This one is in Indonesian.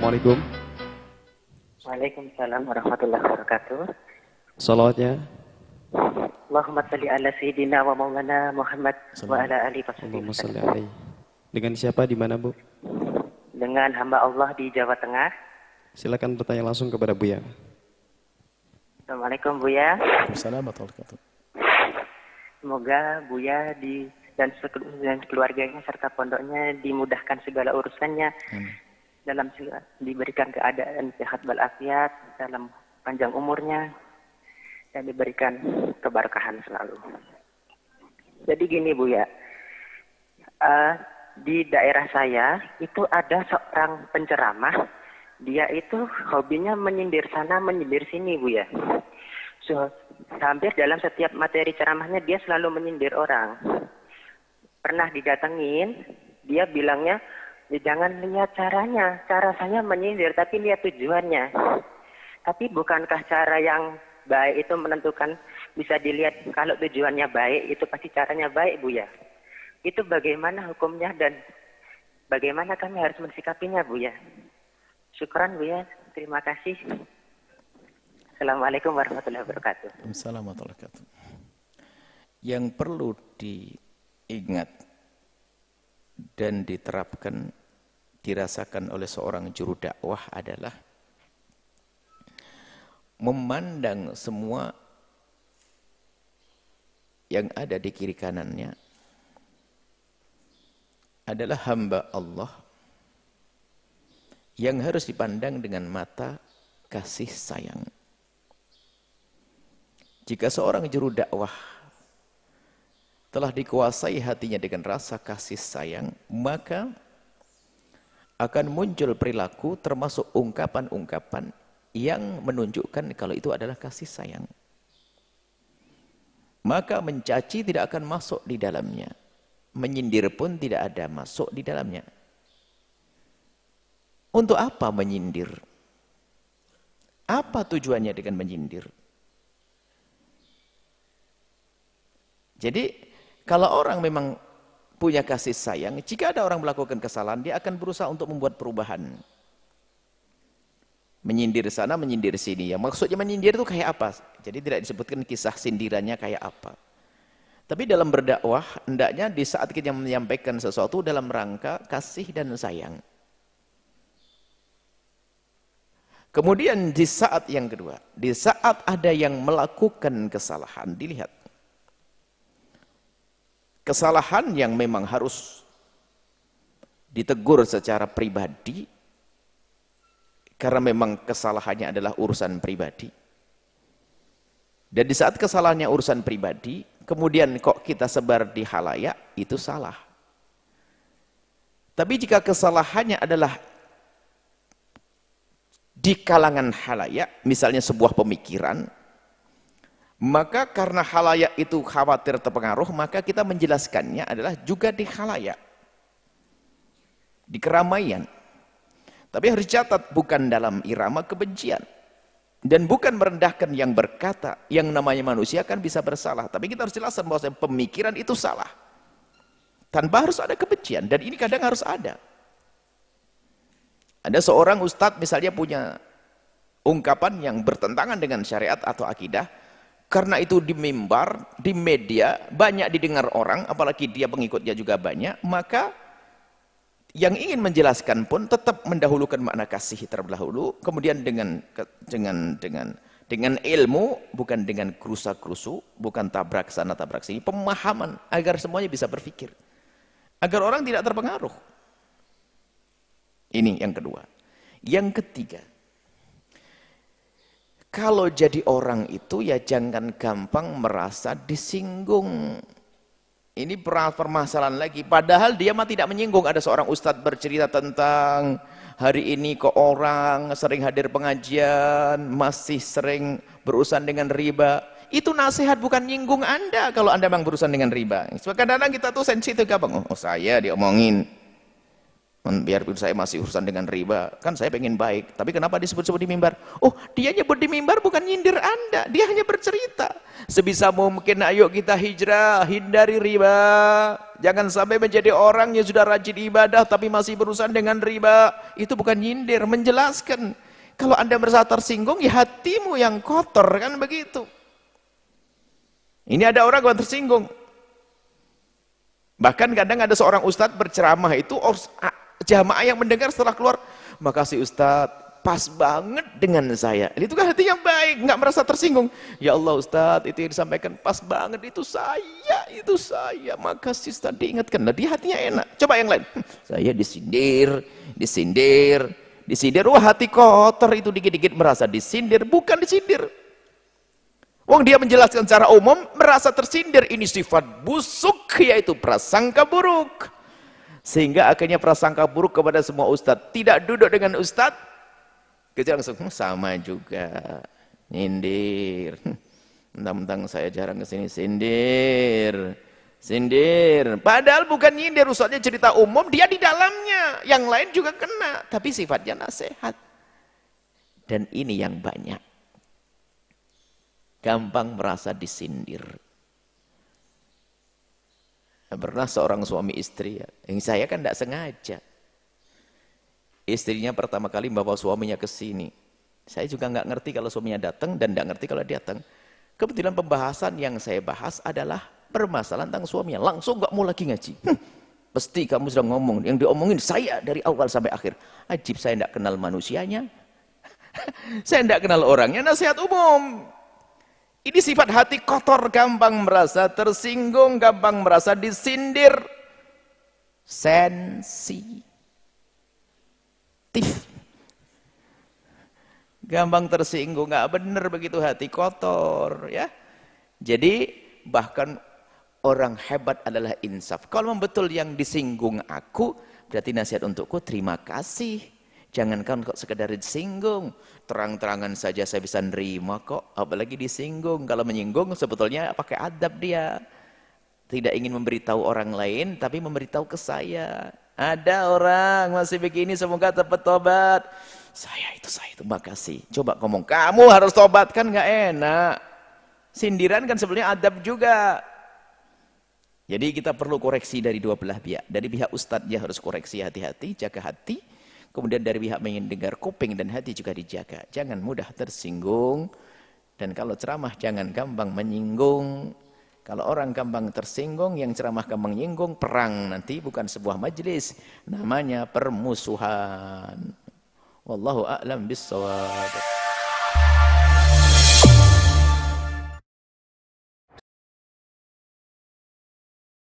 Assalamualaikum. Waalaikumsalam warahmatullahi wabarakatuh. Salawatnya. Allahumma salli ala sayyidina wa maulana Muhammad wa ala alihi Allahumma salli wasallam. alaihi. Dengan siapa, di mana, Bu? Dengan hamba Allah di Jawa Tengah. Silakan bertanya langsung kepada Buya. Assalamualaikum Buya. Assalamualaikum warahmatullahi wabarakatuh. Semoga Buya dan keluarganya serta pondoknya dimudahkan segala urusannya. Dalam diberikan keadaan sehat walafiat, dalam panjang umurnya, dan diberikan keberkahan selalu. Jadi gini Buya, di daerah saya itu ada seorang penceramah, dia itu hobinya menyindir sana menyindir sini Buya. So, hampir dalam setiap materi ceramahnya dia selalu menyindir orang. Pernah didatengin, dia bilangnya, ya jangan lihat caranya, cara saya menyindir, tapi lihat tujuannya. Tapi bukankah cara yang baik itu menentukan, bisa dilihat kalau tujuannya baik, itu pasti caranya baik Buya. Itu bagaimana hukumnya dan bagaimana kami harus mensikapinya Buya? Syukran Buya, terima kasih. Assalamualaikum warahmatullahi wabarakatuh. Assalamualaikum warahmatullahi wabarakatuh. Yang perlu diingat dan diterapkan, dirasakan oleh seorang juru dakwah adalah memandang semua yang ada di kiri kanannya adalah hamba Allah yang harus dipandang dengan mata kasih sayang. Jika seorang juru dakwah telah dikuasai hatinya dengan rasa kasih sayang, maka akan muncul perilaku termasuk ungkapan-ungkapan yang menunjukkan kalau itu adalah kasih sayang. Maka mencaci tidak akan masuk di dalamnya. Menyindir pun tidak ada masuk di dalamnya. Untuk apa menyindir? Apa tujuannya dengan menyindir? Jadi, kalau orang memang punya kasih sayang, jika ada orang melakukan kesalahan, dia akan berusaha untuk membuat perubahan. Menyindir sana, menyindir sini. Ya, maksudnya menyindir itu kayak apa? Jadi tidak disebutkan kisah sindirannya kayak apa. Tapi dalam berdakwah, hendaknya di saat kita menyampaikan sesuatu dalam rangka kasih dan sayang. Kemudian di saat yang kedua, di saat ada yang melakukan kesalahan, dilihat. Kesalahan yang memang harus ditegur secara pribadi, karena memang kesalahannya adalah urusan pribadi. Dan di saat kesalahannya urusan pribadi, kemudian kok kita sebar di khalayak, itu salah. Tapi jika kesalahannya adalah di kalangan khalayak, misalnya sebuah pemikiran, maka karena khalayak itu khawatir terpengaruh, maka kita menjelaskannya adalah juga di khalayak, di keramaian. Tapi harus dicatat, bukan dalam irama kebencian. Dan bukan merendahkan yang berkata, yang namanya manusia kan bisa bersalah. Tapi kita harus jelaskan bahwa pemikiran itu salah. Tanpa harus ada kebencian, dan ini kadang harus ada. Ada seorang ustadz misalnya punya ungkapan yang bertentangan dengan syariat atau akidah, karena itu di mimbar, di media, banyak didengar orang, apalagi dia pengikutnya juga banyak, maka yang ingin menjelaskan pun tetap mendahulukan makna kasih terlebih dahulu, kemudian dengan ilmu, bukan dengan kerusa-kerusu, bukan tabrak sana tabrak sini, pemahaman agar semuanya bisa berpikir, agar orang tidak terpengaruh. Ini yang kedua. Yang ketiga, kalau jadi orang itu ya jangan gampang merasa disinggung. Ini permasalahan lagi. Padahal dia mah tidak menyinggung. Ada seorang ustadz bercerita tentang hari ini kok orang sering hadir pengajian, masih sering berurusan dengan riba. Itu nasihat, bukan nyinggung Anda kalau Anda memang berurusan dengan riba. Kadang-kadang kita tuh sensitif gampang. Oh saya diomongin. Biarpun saya masih urusan dengan riba, kan saya pengen baik. Tapi kenapa disebut-sebut di mimbar? Oh, dia nyebut di mimbar bukan nyindir Anda. Dia hanya bercerita. Sebisa mungkin ayo kita hijrah, hindari riba. Jangan sampai menjadi orang yang sudah rajin ibadah tapi masih berurusan dengan riba. Itu bukan nyindir, menjelaskan. Kalau Anda merasa tersinggung, ya hatimu yang kotor, kan begitu. Ini ada orang yang tersinggung. Bahkan kadang ada seorang ustadz berceramah itu, jamaah yang mendengar setelah keluar, makasih Ustadz, pas banget dengan saya. Itu kan hati yang baik, nggak merasa tersinggung. Ya Allah Ustadz, itu yang disampaikan pas banget, itu saya. Makasih Ustadz, diingatkan. Nah, di hatinya enak. Coba yang lain. Saya disindir. Wah, hati kotor itu dikit-dikit merasa disindir, bukan disindir. Wong dia menjelaskan secara umum, merasa tersindir. Ini sifat busuk, yaitu prasangka buruk. Sehingga akhirnya prasangka buruk kepada semua ustadz. Tidak duduk dengan ustadz, kita langsung sama juga, nyindir. Mentang-mentang saya jarang kesini, sindir. Padahal bukan nyindir, ustadznya cerita umum, dia di dalamnya. Yang lain juga kena, tapi sifatnya nasihat. Dan ini yang banyak. Gampang merasa disindir. Pernah seorang suami istri, yang saya kan tidak sengaja. Istrinya pertama kali membawa suaminya ke sini. Saya juga nggak ngerti kalau suaminya datang dan nggak ngerti kalau dia datang. Kebetulan pembahasan yang saya bahas adalah permasalahan tentang suaminya. Langsung nggak mau lagi ngaji. Pasti kamu sudah ngomong, yang diomongin saya dari awal sampai akhir. Ajib, saya tidak kenal manusianya. Saya tidak kenal orangnya, nasihat umum. Ini sifat hati kotor, gampang merasa tersinggung, gampang merasa disindir. Sensitif. Gampang tersinggung, nggak benar begitu, hati kotor, ya. Jadi bahkan orang hebat adalah insaf. Kalau memang betul yang disinggung aku, berarti nasihat untukku, terima kasih. Jangankan kok sekedar disinggung, terang-terangan saja saya bisa nerima kok, apalagi disinggung. Kalau menyinggung sebetulnya pakai adab dia. Tidak ingin memberitahu orang lain, tapi memberitahu ke saya. Ada orang masih begini, semoga cepat tobat. Saya itu, makasih. Coba ngomong, kamu harus tobat, kan nggak enak. Sindiran kan sebenarnya adab juga. Jadi kita perlu koreksi dari dua belah pihak. Dari pihak ustadznya harus koreksi, hati-hati, jaga hati. Kemudian dari pihak mendengar, kuping dan hati juga dijaga. Jangan mudah tersinggung. Dan kalau ceramah jangan gampang menyinggung. Kalau orang gampang tersinggung, yang ceramah gampang menyinggung, perang nanti, bukan sebuah majelis. Namanya permusuhan. Wallahu a'lam bissawab.